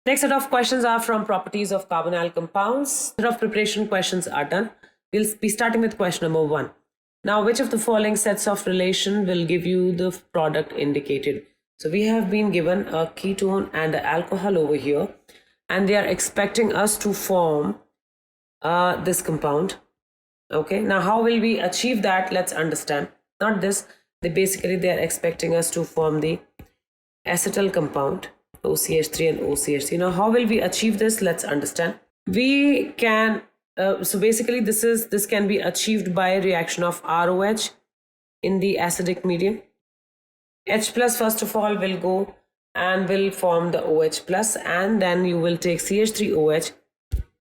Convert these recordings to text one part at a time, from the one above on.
Next set of questions are from properties of carbonyl compounds. Set of preparation questions are done. We'll be starting with question number 1. Now, which of the following sets of relation will give you the product indicated? So we have been given a ketone and an alcohol over here, and they are expecting us to form this compound. Okay, now how will we achieve that? Let's understand. Not this. They are expecting us to form the acetal compound, OCH3 and OCH3. Now, how will we achieve this? Let's understand. We can, so basically this can be achieved by a reaction of ROH in the acidic medium. H plus first of all will go and will form the OH plus, and then you will take CH3OH.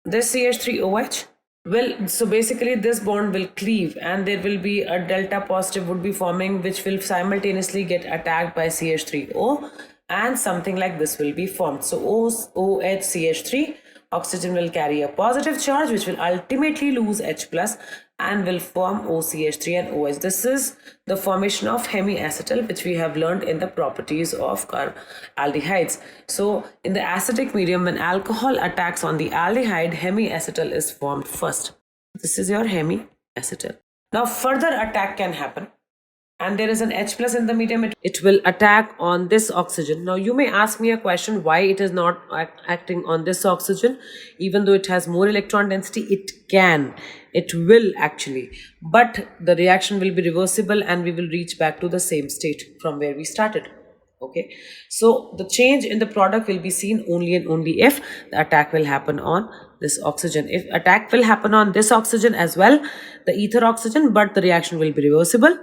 This CH3OH will, so basically this bond will cleave and there will be a delta positive would be forming, which will simultaneously get attacked by CH3O, and something like this will be formed. So OHCH3, oxygen will carry a positive charge which will ultimately lose H plus and will form OCH3 and OH. This is the formation of hemiacetal, which we have learned in the properties of aldehydes. So in the acidic medium, when alcohol attacks on the aldehyde, hemiacetal is formed first. This is your hemiacetal. Now further attack can happen, and there is an H plus in the medium, it will attack on this oxygen. Now you may ask me a question, why it is not acting on this oxygen? Even though it has more electron density, it will actually, but the reaction will be reversible and we will reach back to the same state from where we started. Okay, so the change in the product will be seen only and only if the attack will happen on this oxygen. If attack will happen on this oxygen as well, the ether oxygen, but the reaction will be reversible.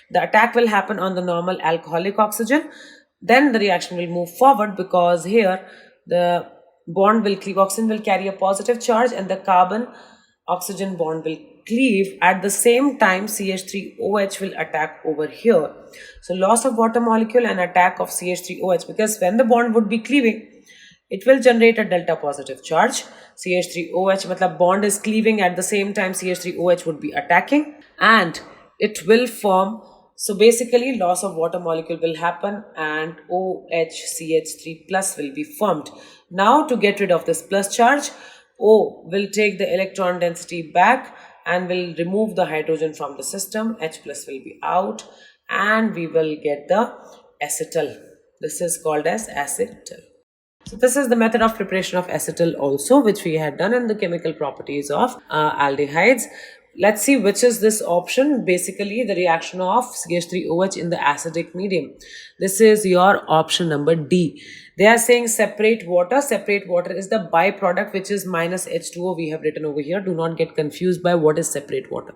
The attack will happen on the normal alcoholic oxygen, then the reaction will move forward, because here the bond will cleave, oxygen will carry a positive charge and the carbon oxygen bond will cleave. At the same time, CH3OH will attack over here. So loss of water molecule and attack of CH3OH, because when the bond would be cleaving, it will generate a delta positive charge. CH3OH, matlab bond is cleaving, at the same time CH3OH would be attacking and it will form. So basically loss of water molecule will happen and OHCH3 plus will be formed. Now to get rid of this plus charge, O will take the electron density back and will remove the hydrogen from the system. H plus will be out and we will get the acetal. This is called as acetal. So this is the method of preparation of acetal also, which we had done in the chemical properties of aldehydes. Let's see which is this option. Basically the reaction of CH3OH in the acidic medium. This is your option number D. They are saying separate water. Separate water is the byproduct, which is minus H2O we have written over here. Do not get confused by what is separate water.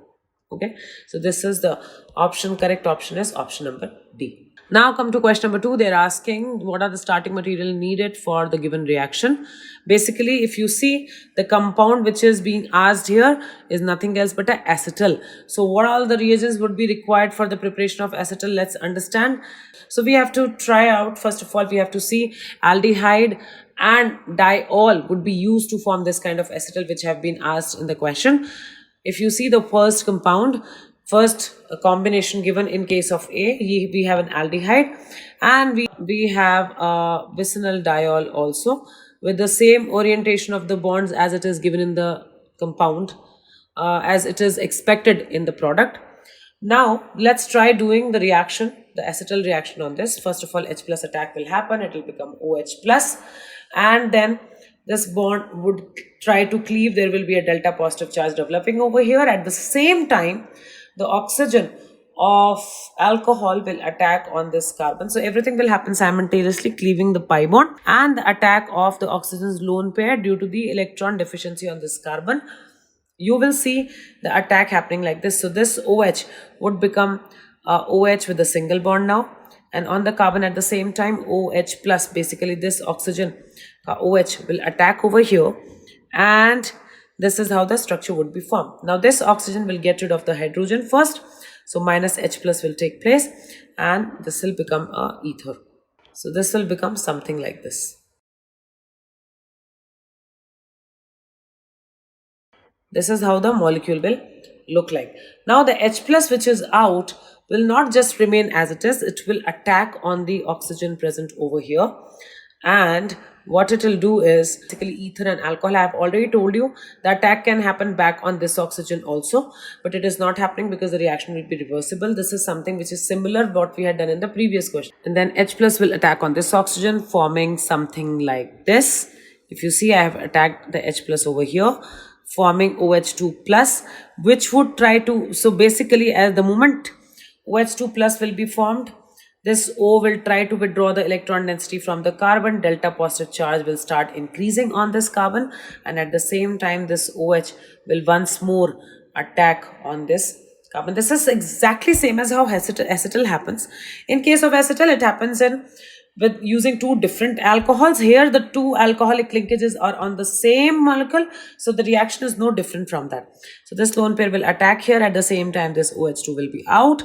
Okay, so this is the option. Correct option is option number D. Now come to question number 2. They're asking what are the starting material needed for the given reaction. Basically, if you see, the compound which is being asked here is nothing else but a acetal. So what all the reagents would be required for the preparation of acetal? Let's understand. So we have to try out, first of all, we have to see aldehyde and diol would be used to form this kind of acetal, which have been asked in the question. If you see the first compound, first combination given in case of A, we have an aldehyde and we have a vicinal diol also with the same orientation of the bonds as it is given in the compound, as it is expected in the product. Now let's try doing the reaction, the acetal reaction on this. First of all, H plus attack will happen, it will become OH plus, and then this bond would try to cleave. There will be a delta positive charge developing over here. At the same time, the oxygen of alcohol will attack on this carbon. So everything will happen simultaneously, cleaving the pi bond and the attack of the oxygen's lone pair due to the electron deficiency on this carbon. You will see the attack happening like this. So this OH would become OH with a single bond now, and on the carbon at the same time OH plus, basically this oxygen OH will attack over here, and this is how the structure would be formed. Now this oxygen will get rid of the hydrogen first, so minus H plus will take place and this will become a ether. So this will become something like this. This is how the molecule will look like. Now the H plus which is out will not just remain as it is, it will attack on the oxygen present over here, and what it will do is basically ether and alcohol. I have already told you the attack can happen back on this oxygen also, but it is not happening because the reaction will be reversible. This is something which is similar what we had done in the previous question. And then H plus will attack on this oxygen, forming something like this. If you see, I have attacked the H plus over here, forming OH2 plus, which would try to, so basically at the moment OH2 plus will be formed, this O will try to withdraw the electron density from the carbon. Delta positive charge will start increasing on this carbon, and at the same time this OH will once more attack on this carbon. This is exactly same as how acetal happens. In case of acetal, it happens in with using two different alcohols. Here the two alcoholic linkages are on the same molecule, so the reaction is no different from that. So this lone pair will attack here, at the same time this OH2 will be out,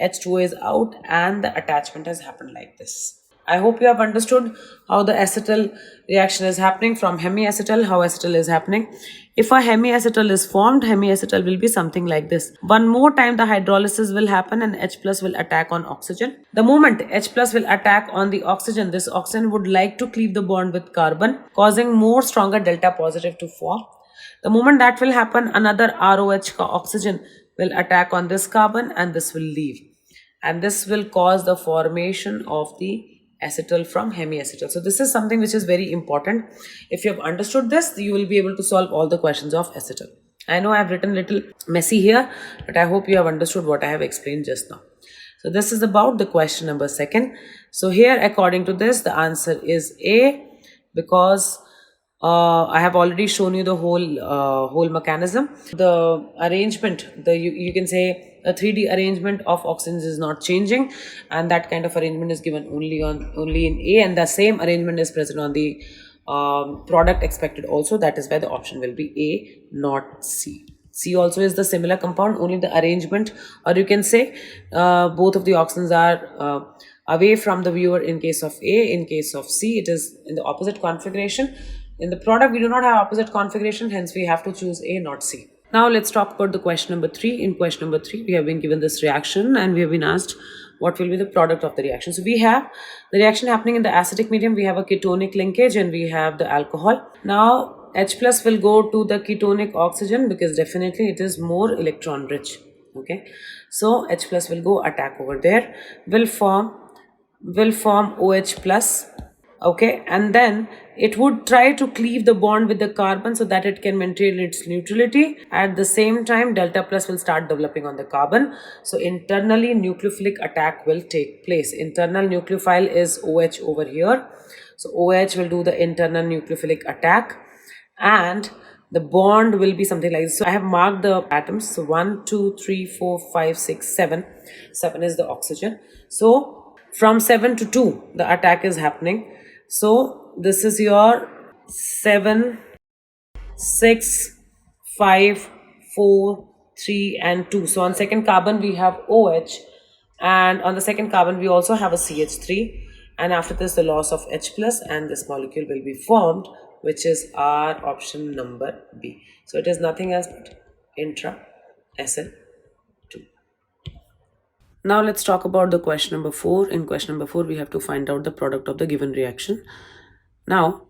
H2O is out, and the attachment has happened like this. I hope you have understood how the acetal reaction is happening from hemiacetal, how acetal is happening. If a hemiacetal is formed, hemiacetal will be something like this. One more time the hydrolysis will happen and H plus will attack on oxygen. The moment H plus will attack on the oxygen, this oxygen would like to cleave the bond with carbon, causing more stronger delta positive to form. The moment that will happen, another ROH oxygen will attack on this carbon and this will leave. And this will cause the formation of the acetal from hemiacetal. So this is something which is very important. If you have understood this, you will be able to solve all the questions of acetal. I know I have written a little messy here, but I hope you have understood what I have explained just now. So this is about the question number 2. So here, according to this, the answer is A, because I have already shown you the whole mechanism. The arrangement, you can say a 3D arrangement of oxygens is not changing, and that kind of arrangement is given only in A, and the same arrangement is present on the product expected also. That is why the option will be A, not C. C also is the similar compound, only the arrangement, or you can say both of the oxygens are away from the viewer in case of A. In case of C, it is in the opposite configuration. In the product, we do not have opposite configuration, hence we have to choose A, not C. Now let's talk about the question number 3. In question number 3, we have been given this reaction and we have been asked what will be the product of the reaction. So we have the reaction happening in the acidic medium. We have a ketonic linkage and we have the alcohol. Now H plus will go to the ketonic oxygen because definitely it is more electron rich. Okay, so H plus will go attack over there, will form OH plus. Okay, and then it would try to cleave the bond with the carbon so that it can maintain its neutrality. At the same time, delta plus will start developing on the carbon. So internally, nucleophilic attack will take place. Internal nucleophile is OH over here. So OH will do the internal nucleophilic attack, and the bond will be something like this. So I have marked the atoms. So 1, 2, 3, 4, 5, 6, 7. 7 is the oxygen. So from 7 to 2, the attack is happening. So this is your 7, 6, 5, 4, 3 and 2. So on second carbon we have OH, and on the second carbon we also have a CH3, and after this the loss of H plus, and this molecule will be formed, which is our option number B. So it is nothing else but intra-SN2. Now let's talk about the question number 4. In question number 4, we have to find out the product of the given reaction. Now,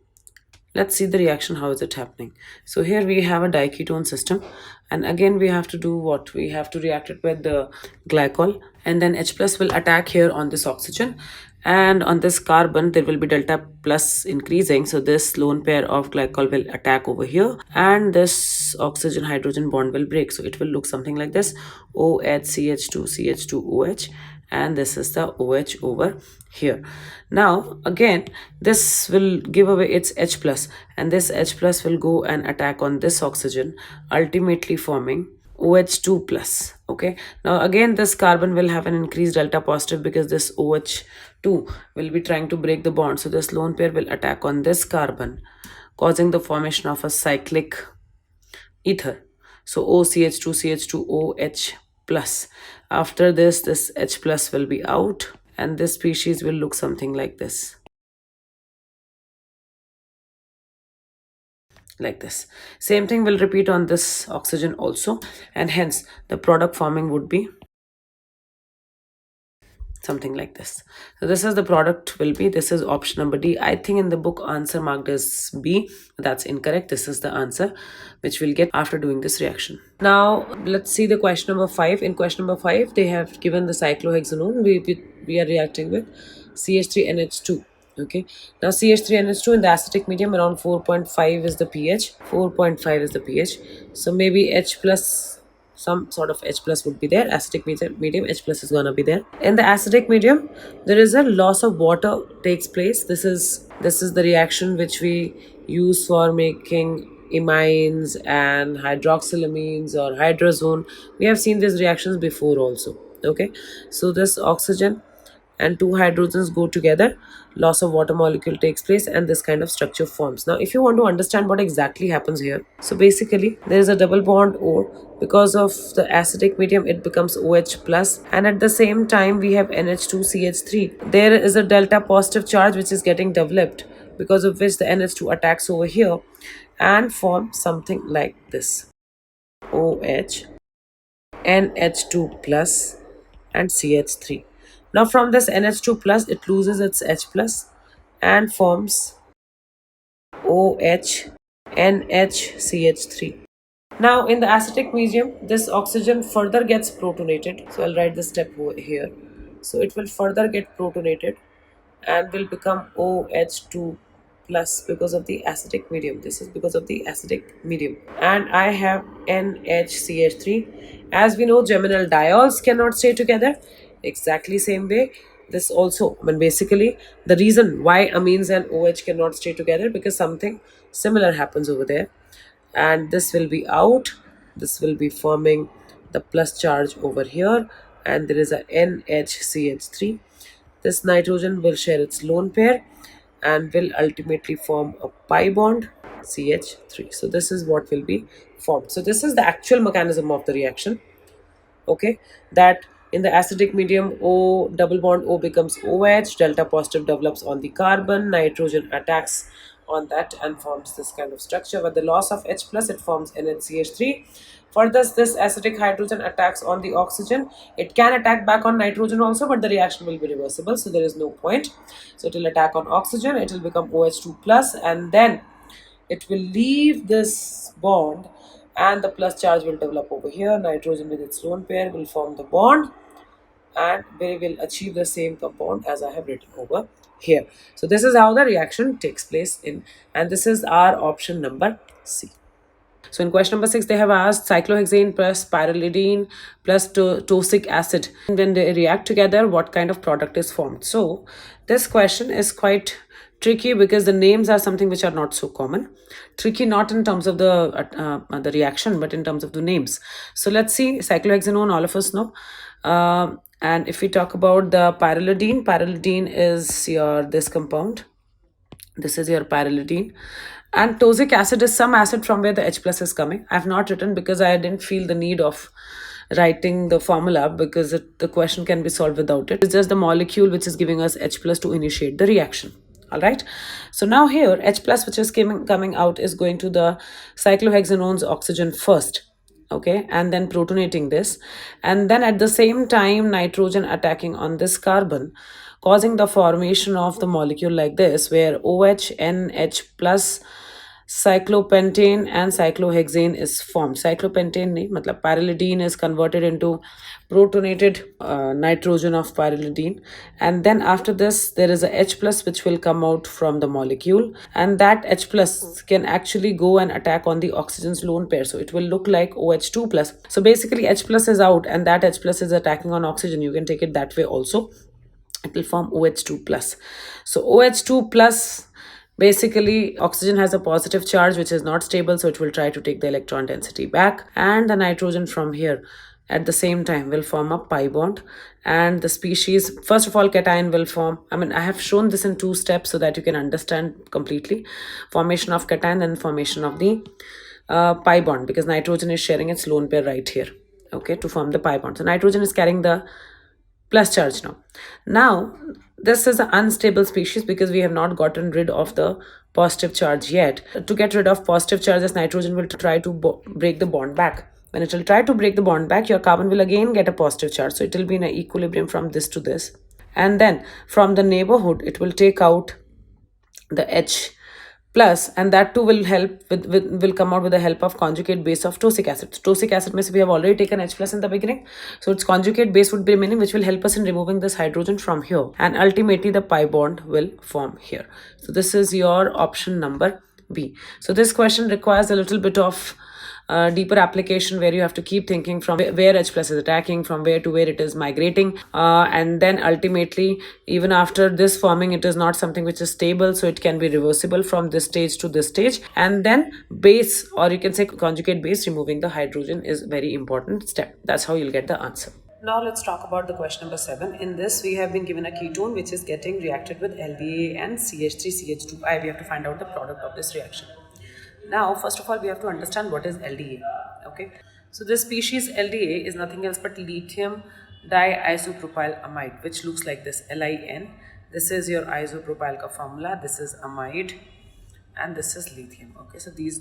let's see the reaction, how is it happening. So here we have a diketone system, and again we have to do what? We have to react it with the glycol, and then H plus will attack here on this oxygen, and on this carbon there will be delta plus increasing. So this lone pair of glycol will attack over here, and this oxygen hydrogen bond will break. So it will look something like this: OH CH2 CH2 OH, and this is the OH over here. Now again this will give away its H plus, and this H plus will go and attack on this oxygen, ultimately forming OH2 plus. Okay, now again this carbon will have an increased delta positive because this OH2 will be trying to break the bond. So this lone pair will attack on this carbon, causing the formation of a cyclic ether. So OCH2 CH2 OH plus. After this H plus will be out, and this species will look something like this. Like this. Same thing will repeat on this oxygen also, and hence the product forming would be something like this. So this is the product will be, this is option number D. I think in the book answer marked as B. That's incorrect. This is the answer which we'll get after doing this reaction. Now let's see the question number 5. In question number 5, they have given the cyclohexanone. We are reacting with CH3NH2. Okay, now CH3NH2 in the acidic medium around 4.5 is the pH. 4.5 is the pH. So maybe H plus, some sort of H plus would be there. Acidic medium, H plus is gonna be there. In the acidic medium, there is a loss of water takes place. This is the reaction which we use for making imines and hydroxylamines or hydrazone. We have seen these reactions before also. Okay, so this oxygen and two hydrogens go together, loss of water molecule takes place, and this kind of structure forms. Now if you want to understand what exactly happens here, so basically there is a double bond O. Because of the acidic medium, it becomes OH plus, and at the same time we have NH2CH3. There is a delta positive charge which is getting developed, because of which the NH2 attacks over here and forms something like this: OH, NH2 plus, and CH3. Now from this NH2 plus, it loses its H plus and forms OH, NHCH3. Now in the acidic medium, this oxygen further gets protonated. So I'll write the step over here. So it will further get protonated and will become OH2 plus because of the acidic medium. This is because of the acidic medium. And I have NHCH3. As we know, geminal diols cannot stay together. Exactly same way. This also, I mean, basically the reason why amines and OH cannot stay together, because something similar happens over there. And this will be out. This will be forming the plus charge over here. And there is a NHCH3. This nitrogen will share its lone pair and will ultimately form a pi bond, CH3. So this is what will be formed. So this is the actual mechanism of the reaction. Okay, that in the acidic medium, O double bond O becomes OH, delta positive develops on the carbon, nitrogen attacks on that and forms this kind of structure. With the loss of H plus, it forms NHCH3. Further, this acidic hydrogen attacks on the oxygen. It can attack back on nitrogen also, but the reaction will be reversible, so there is no point. So it will attack on oxygen, it will become OH2 plus, and then it will leave this bond and the plus charge will develop over here. Nitrogen with its lone pair will form the bond and we will achieve the same compound as I have written over here. So this is how the reaction takes place in, and this is our option number C. So in question number 6, they have asked cyclohexane plus pyrrolidine plus tosic acid. When they react together, what kind of product is formed? So this question is quite tricky because the names are something which are not so common. Tricky not in terms of the reaction, but in terms of the names. So let's see, cyclohexanone, all of us know. And if we talk about the pyrrolidine is your this compound. This is your pyrrolidine. And tosic acid is some acid from where the H plus is coming. I have not written because I didn't feel the need of writing the formula because the question can be solved without it. It's just the molecule which is giving us H plus to initiate the reaction. All right. So now here H plus which is coming out is going to the cyclohexanone's oxygen first. Okay, and then protonating this, and then at the same time nitrogen attacking on this carbon, causing the formation of the molecule like this, where OH, NH plus, cyclopentane and cyclohexane is formed. Cyclopentane nahi, matlab pyrrolidine is converted into protonated nitrogen of pyrrolidine, and then after this there is a H plus which will come out from the molecule, and that H plus can actually go and attack on the oxygen's lone pair, so it will look like OH2 plus. So basically H plus is out and that H plus is attacking on oxygen. You can take it that way also. It will form OH2 plus. So OH2 plus, basically oxygen has a positive charge which is not stable, so it will try to take the electron density back, and the nitrogen from here at the same time will form a pi bond, and the species, first of all cation will form. I mean, I have shown this in 2 steps so that you can understand completely. Formation of cation and formation of the pi bond, because nitrogen is sharing its lone pair right here, okay, to form the pi bond. So nitrogen is carrying the plus charge now. Now this is an unstable species because we have not gotten rid of the positive charge yet. To get rid of positive charges, nitrogen will try to break the bond back. When it will try to break the bond back, your carbon will again get a positive charge, so it will be in an equilibrium from this to this. and then from the neighborhood it will take out the H plus, and that too will help will come out with the help of conjugate base of tosic acid. Tosic acid means we have already taken H plus in the beginning, so its conjugate base would be remaining, which will help us in removing this hydrogen from here, and ultimately the pi bond will form here. So this is your option number B. So this question requires a little bit of deeper application, where you have to keep thinking from where H plus is attacking, from where to where it is migrating, and then ultimately even after this forming, it is not something which is stable, so it can be reversible from this stage to this stage, and then base, or you can say conjugate base, removing the hydrogen is very important step. That's how you'll get the answer. Now let's talk about the question number 7. In this, we have been given a ketone which is getting reacted with LDA and CH3CH2I. We have to find out the product of this reaction. Now, first of all, we have to understand what is LDA. Okay, so this species LDA is nothing else but lithium diisopropylamide, which looks like this, LIN. This is your isopropyl ka formula. This is amide, and this is lithium. Okay, so this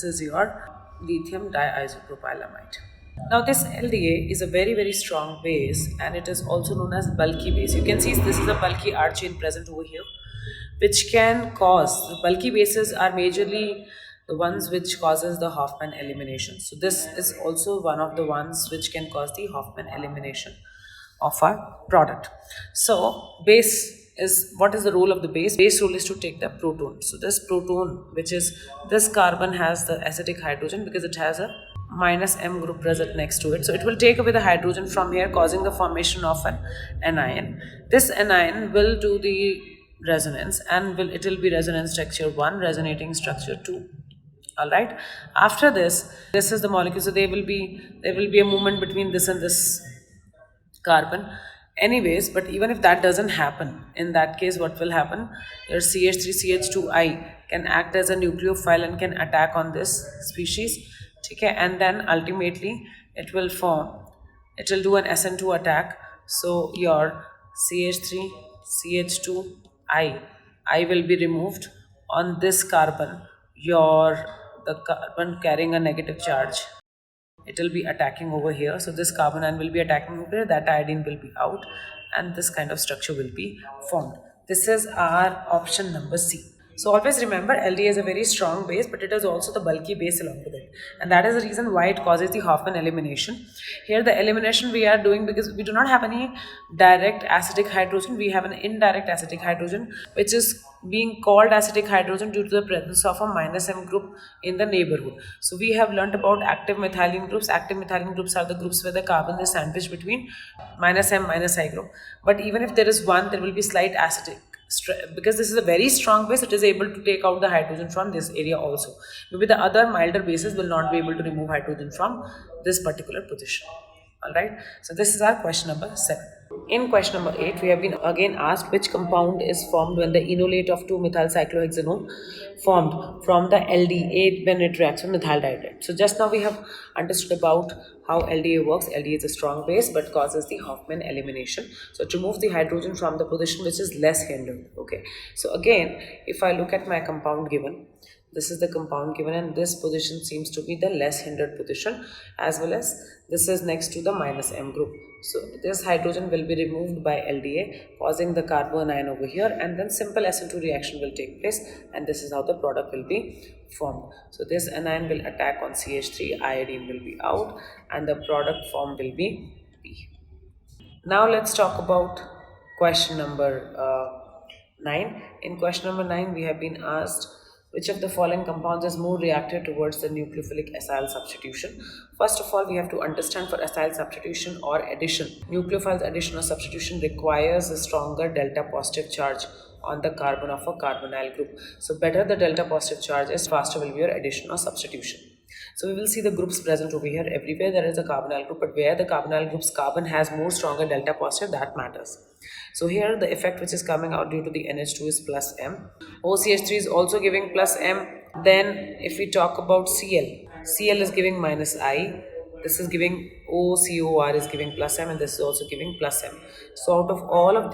is your lithium diisopropylamide. Now this LDA is a very strong base, and it is also known as bulky base. You can see this is a bulky R chain present over here, which can cause, the bulky bases are majorly the ones which causes the Hofmann elimination. So this is also one of the ones which can cause the Hofmann elimination of our product. So base is, what is the role of the base? Base role is to take the proton. So this proton, which is this carbon, has the acidic hydrogen because it has a minus M group present next to it. So it will take away the hydrogen from here, causing the formation of an anion. This anion will do the resonance, and it will be resonance structure 1, resonating structure 2. All right, after this is the molecule. So there will be a movement between this and this carbon anyways, but even if that doesn't happen, in that case what will happen, your CH3CH2I can act as a nucleophile and can attack on this species. Okay, and then ultimately it will do an SN2 attack. So your CH3CH2I will be removed on this carbon, the carbon carrying a negative charge. It will be attacking over here. So this carbon ion will be attacking over here, that iodine will be out, and this kind of structure will be formed. This is our option number C. So always remember, LDA is a very strong base, but it is also the bulky base along with it. And that is the reason why it causes the Hofmann elimination. Here the elimination we are doing because we do not have any direct acidic hydrogen. We have an indirect acidic hydrogen, which is being called acidic hydrogen due to the presence of a minus M group in the neighborhood. So we have learnt about active methylene groups. Active methylene groups are the groups where the carbon is sandwiched between minus M minus I group. But even if there is one, there will be slight acidic, because this is a very strong base, it is able to take out the hydrogen from this area also. Maybe the other milder bases will not be able to remove hydrogen from this particular position. Alright, so this is our question number 7. In question number 8, we have been again asked which compound is formed when the enolate of 2-methyl cyclohexanone formed from the LDA when it reacts with methyl dihydride. So just now we have understood about how LDA works. LDA is a strong base but causes the Hofmann elimination. So it removes the hydrogen from the position which is less hindered. Okay. So again, if I look at my compound given, this is the compound given, and this position seems to be the less hindered position, as well as this is next to the minus M group. So this hydrogen will be removed by LDA, causing the carbon ion over here, and then simple SN2 reaction will take place, and this is how the product will be formed. So this anion will attack on CH3, iodine will be out, and the product form will be P. Now let's talk about question number 9. In question number 9, we have been asked which of the following compounds is more reactive towards the nucleophilic acyl substitution. First of all, we have to understand for acyl substitution or addition, nucleophiles addition or substitution requires a stronger delta positive charge on the carbon of a carbonyl group. So better the delta positive charge is, faster will be your addition or substitution. So we will see the groups present over here. Everywhere there is a carbonyl group, but where the carbonyl group's carbon has more stronger delta positive, that matters. So here the effect which is coming out due to the NH2 is plus M. OCH3 is also giving plus M. Then if we talk about Cl is giving minus I. This is giving OCOR is giving plus M, and this is also giving plus M. So out of all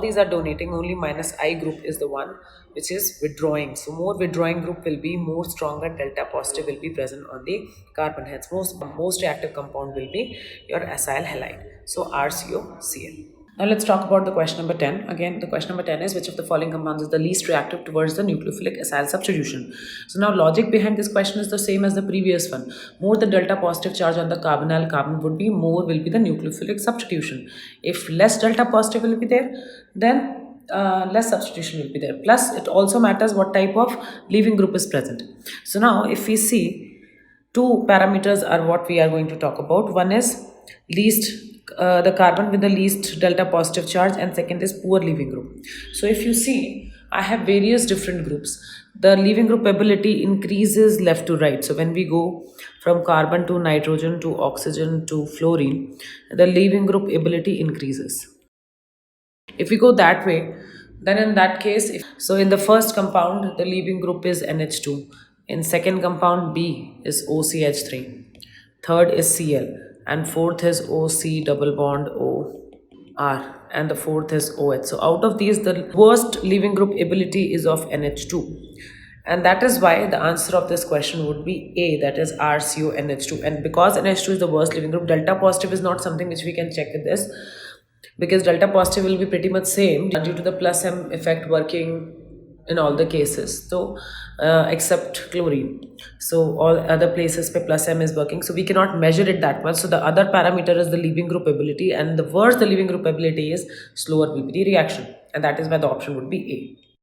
these are donating, only minus I group is the one which is withdrawing. So more withdrawing group will be more stronger delta positive will be present on the carbon. Hence most reactive compound will be your acyl halide. So RCOCl. Now let's talk about the question number 10. Again, the question number 10 is which of the following compounds is the least reactive towards the nucleophilic acyl substitution? So now logic behind this question is the same as the previous one. More the delta positive charge on the carbonyl carbon would be, more will be the nucleophilic substitution. If less delta positive will be there, then less substitution will be there. Plus, it also matters what type of leaving group is present. So now if we see, two parameters are what we are going to talk about. One is least the carbon with the least delta positive charge, and second is poor leaving group. So if you see, I have various different groups. The leaving group ability increases left to right. So when we go from carbon to nitrogen to oxygen to fluorine, the leaving group ability increases. If we go that way, then in that case, so in the first compound, the leaving group is NH2. In second compound, B is OCH3. Third is Cl. And fourth is OC double bond OR. And the fourth is OH. So out of these, the worst leaving group ability is of NH2. And that is why the answer of this question would be A, that is RCONH2. And because NH2 is the worst leaving group, delta positive is not something which we can check with this, because delta positive will be pretty much same due to the plus M effect working in all the cases. So except chlorine, so all other places where plus M is working, so we cannot measure it that much. So the other parameter is the leaving group ability, and the worse the leaving group ability is, slower will be the reaction, and that is why the option would be A.